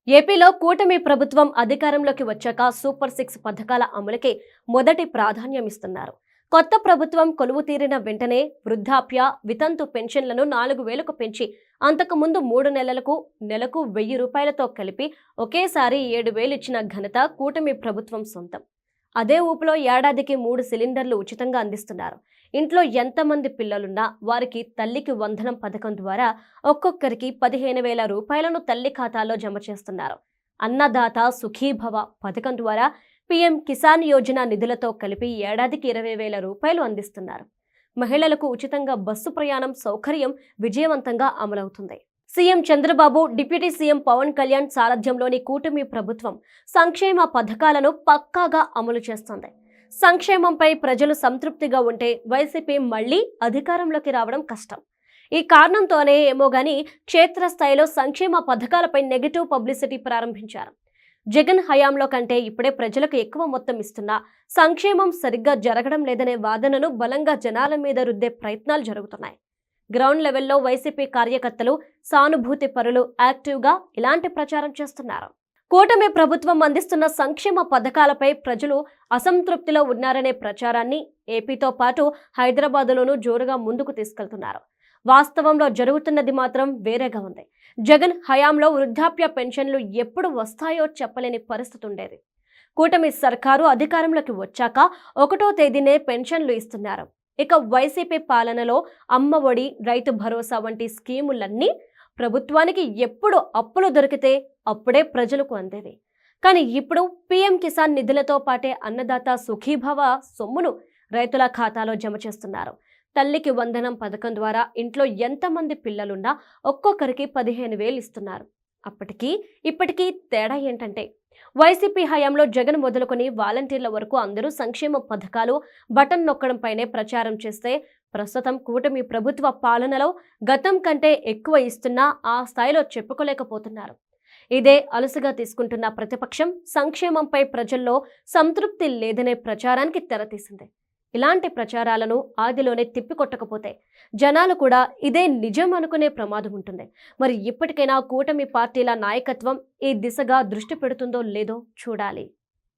ఏపీలో కూటమి ప్రభుత్వం అధికారంలోకి వచ్చాక సూపర్ 6 పథకాల అమలుకి మొదటి ప్రాధాన్యం ఇస్తున్నారు. కొత్త ప్రభుత్వం కొలువు తీరిన వెంటనే వృద్ధాప్య, వితంతు పెన్షన్లను 4,000కు పెంచి అంతకుముందు 3 నెలలకు నెలకు 1,000 రూపాయలతో కలిపి ఒకేసారి 7,000 ఇచ్చిన ఘనత కూటమి ప్రభుత్వం సొంతం. అదే ఊపులో ఏడాదికి 3 సిలిండర్లు ఉచితంగా అందిస్తున్నారు. ఇంట్లో ఎంతమంది పిల్లలున్నా వారికి తల్లికి వందనం పథకం ద్వారా ఒక్కొక్కరికి 15,000 రూపాయలను తల్లి ఖాతాలో జమ చేస్తున్నారు. అన్నదాత సుఖీభవ పథకం ద్వారా పీఎం కిసాన్ యోజన నిధులతో కలిపి ఏడాదికి 20,000 రూపాయలు అందిస్తున్నారు. మహిళలకు ఉచితంగా బస్సు ప్రయాణం సౌకర్యం విజయవంతంగా అమలవుతుంది. CM Chandrababu, deputy CM Pawan Kalyan సారథ్యంలోని కూటమి ప్రభుత్వం సంక్షేమ పథకాలను పక్కాగా అమలు చేస్తోంది. సంక్షేమంపై ప్రజలు సంతృప్తిగా ఉంటే వైసీపీ మళ్లీ అధికారంలోకి రావడం కష్టం. ఈ కారణంతోనే ఏమో గానీ క్షేత్రస్థాయిలో సంక్షేమ పథకాలపై నెగటివ్ పబ్లిసిటీ ప్రారంభించారు. జగన్ హయాంలో కంటే ఇప్పుడే ప్రజలకు ఎక్కువ మొత్తం ఇస్తున్నా సంక్షేమం సరిగ్గా జరగడం లేదనే వాదనను బలంగా జనాల మీద రుద్దే ప్రయత్నాలు జరుగుతున్నాయి. గ్రౌండ్ లెవెల్లో వైసీపీ కార్యకర్తలు, సానుభూతి పరులు యాక్టివ్గా ఇలాంటి ప్రచారం చేస్తున్నారు. కూటమి ప్రభుత్వం అందిస్తున్న సంక్షేమ పథకాలపై ప్రజలు అసంతృప్తిలో ఉన్నారనే ప్రచారాన్ని ఏపీతో పాటు హైదరాబాద్లోనూ జోరుగా ముందుకు తీసుకెళ్తున్నారు. వాస్తవంలో జరుగుతున్నది మాత్రం వేరేగా ఉంది. జగన్ హయాంలో వృద్ధాప్య పెన్షన్లు ఎప్పుడు వస్తాయో చెప్పలేని పరిస్థితి ఉండేది. కూటమి సర్కారు అధికారంలోకి వచ్చాక 1వ తేదీనే పెన్షన్లు ఇస్తున్నారు. ఇక వైసీపీ పాలనలో అమ్మ ఒడి, రైతు భరోసా వంటి స్కీములన్నీ ప్రభుత్వానికి ఎప్పుడు అప్పులు దొరికితే అప్పుడే ప్రజలకు అందేవి. కానీ ఇప్పుడు పీఎం కిసాన్ నిధులతో పాటే అన్నదాత సుఖీభవ సొమ్మును రైతుల ఖాతాలో జమ చేస్తున్నారు. తల్లికి వందనం పథకం ద్వారా ఇంట్లో ఎంతమంది పిల్లలున్నా ఒక్కొక్కరికి 15,000 ఇస్తున్నారు. అప్పటికీ ఇప్పటికీ తేడా ఏంటంటే వైసీపీ హయాంలో జగన్ మొదలుకొని వాలంటీర్ల వరకు అందరూ సంక్షేమ పథకాలు బటన్ నొక్కడంపైనే ప్రచారం చేస్తే, ప్రస్తుతం కూటమి ప్రభుత్వ పాలనలో గతం కంటే ఎక్కువ ఇస్తున్నా ఆ స్థాయిలో చెప్పుకోలేకపోతున్నారు. ఇదే అలుసుగా తీసుకుంటున్న ప్రతిపక్షం సంక్షేమంపై ప్రజల్లో సంతృప్తి లేదనే ప్రచారానికి తెరతీసింది. ఇలాంటి ప్రచారాలను ఆదిలోనే తిప్పికొట్టకపోతే జనాలు కూడా ఇదే నిజం అనుకునే ప్రమాదం ఉంటుంది. మరి ఇప్పటికైనా కూటమి పార్టీల నాయకత్వం ఈ దిశగా దృష్టి పెడుతుందో లేదో చూడాలి.